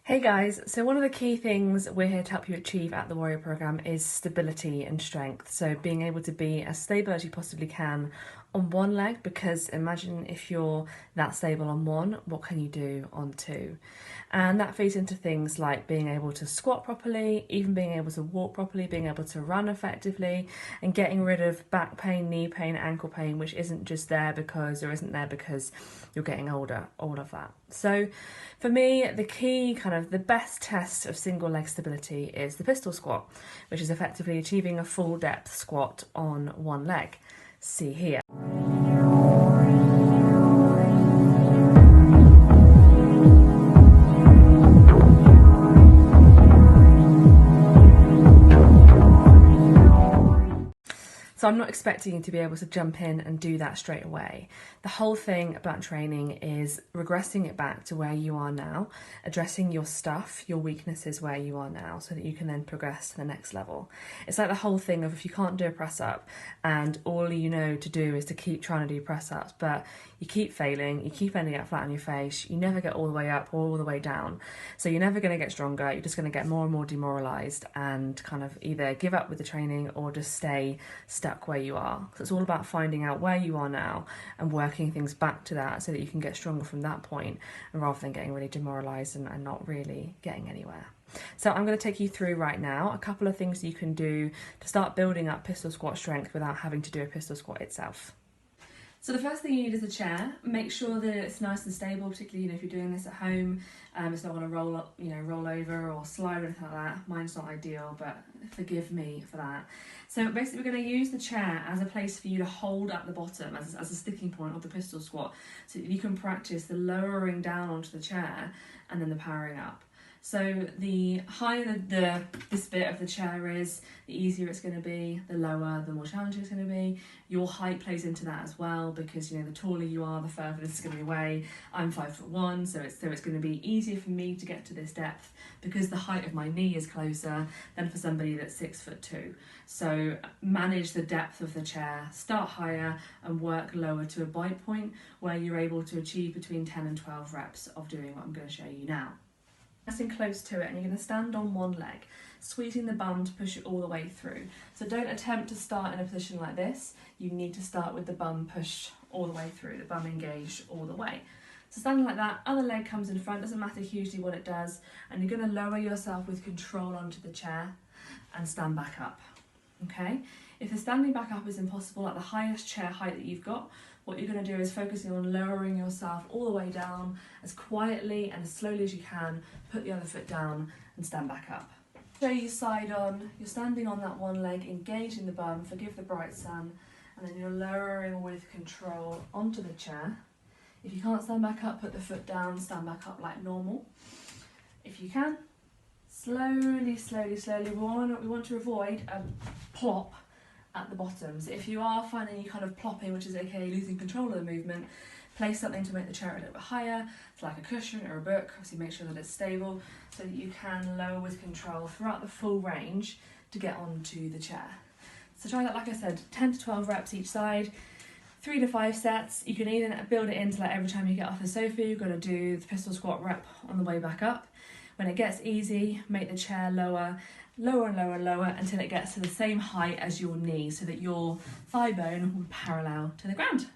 Hey guys, so one of the key things we're here to help you achieve at the Warrior Programme is stability and strength. So being able to be as stable as you possibly can on one leg, because imagine if you're that stable on one, what can you do on two? And that feeds into things like being able to squat properly, even being able to walk properly, being able to run effectively, and getting rid of back pain, knee pain, ankle pain, which isn't just there because or isn't there because you're getting older, all of that. So for me, the key the best test of single leg stability is the pistol squat, which is effectively achieving a full depth squat on one leg. See here. So I'm not expecting you to be able to jump in and do that straight away. The whole thing about training is regressing it back to where you are now, addressing your stuff, your weaknesses where you are now, so that you can then progress to the next level. It's like the whole thing of if you can't do a press up and all you know to do is to keep trying to do press ups, but you keep failing, you keep ending up flat on your face, you never get all the way up or all the way down. So you're never going to get stronger, you're just going to get more and more demoralised and kind of either give up with the training or just stay stuck where you are. So it's all about finding out where you are now and working things back to that so that you can get stronger from that point, and rather than getting really demoralised and not really getting anywhere. So I'm going to take you through right now a couple of things you can do to start building up pistol squat strength without having to do a pistol squat itself. So the first thing you need is a chair. Make sure that it's nice and stable, particularly if you're doing this at home. It's not going to roll up, roll over or slide or anything like that. Mine's not ideal, but forgive me for that. So basically we're going to use the chair as a place for you to hold at the bottom as a sticking point of the pistol squat, so that you can practice the lowering down onto the chair and then the powering up. So the higher this bit of the chair is, the easier it's going to be. The lower, the more challenging it's going to be. Your height plays into that as well, because the taller you are, the further this is going to be away. I'm 5'1", so it's going to be easier for me to get to this depth because the height of my knee is closer than for somebody that's 6'2". So manage the depth of the chair, start higher and work lower to a bite point where you're able to achieve between 10 and 12 reps of doing what I'm going to show you now. Pressing close to it, and you're going to stand on one leg, squeezing the bum to push it all the way through. So don't attempt to start in a position like this. You need to start with the bum pushed all the way through, the bum engaged all the way. So standing like that, other leg comes in front, doesn't matter hugely what it does, and you're going to lower yourself with control onto the chair and stand back up. Okay? If the standing back up is impossible at the highest chair height that you've got, what you're going to do is focusing on lowering yourself all the way down as quietly and as slowly as you can. Put the other foot down and stand back up. Show you side on, you're standing on that one leg, engaging the bum, forgive the bright sun, and then you're lowering with control onto the chair. If you can't stand back up, put the foot down, stand back up like normal. If you can, slowly, slowly, slowly. We want to avoid a plop at the bottom. So if you are finding you kind of plopping, which is okay, losing control of the movement, place something to make the chair a little bit higher. It's like a cushion or a book. Obviously make sure that it's stable so that you can lower with control throughout the full range to get onto the chair. So try that, like I said, 10 to 12 reps each side, 3 to 5 sets. You can even build it into every time you get off the sofa, you've got to do the pistol squat rep on the way back up. When it gets easy, make the chair lower and lower and lower until it gets to the same height as your knee, so that your thigh bone will be parallel to the ground.